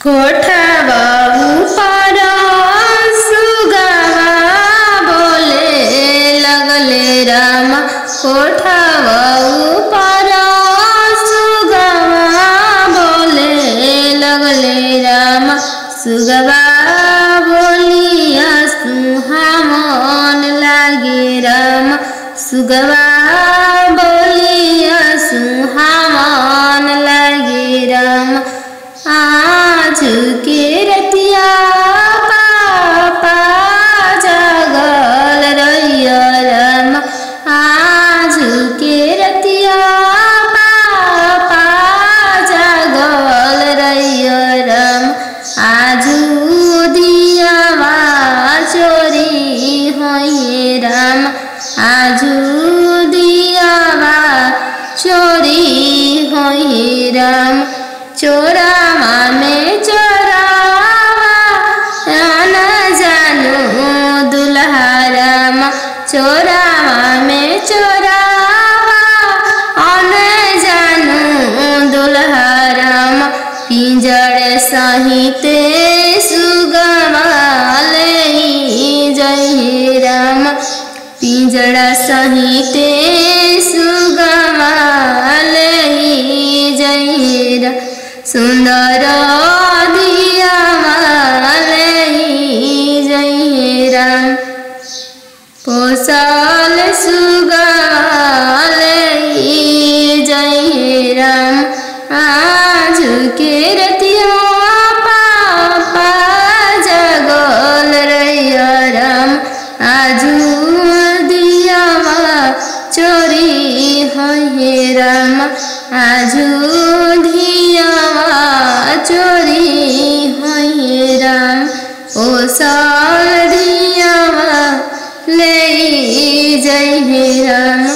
कोठवा ऊपर सुगवा बोले लगले राम। कोठवा ऊपर सुगवा बोले लगले राम। सुगवा बोलिया सुहावन लागे राम। सुगवा बोलिया सुहावन लागे राम। आज के रतिया पापा जागल रहिया राम। आज के रतिया पापा जागल रहिया राम। आजू दियावा चोरी होइए राम। आजू दियावा चोरी होइए राम। चोरावा में चोरावा न जानू दुल्हा राम। चोरावा में चोरावा न जानू दुल्हा राम। पिंजड़ सहिते सुगवा ले जय राम। पिंजड़ा सहिते सुगवा ले जय राम। सुंदर दियावा ले जय राम। पोसल सुगवा ले जय राम। आज के रतिया पापा जगल रहिया राम। आजू दियावा चोरी होइए राम। आजू दियावा चोरी होइए राम। पोसल दियावा ले जय राम।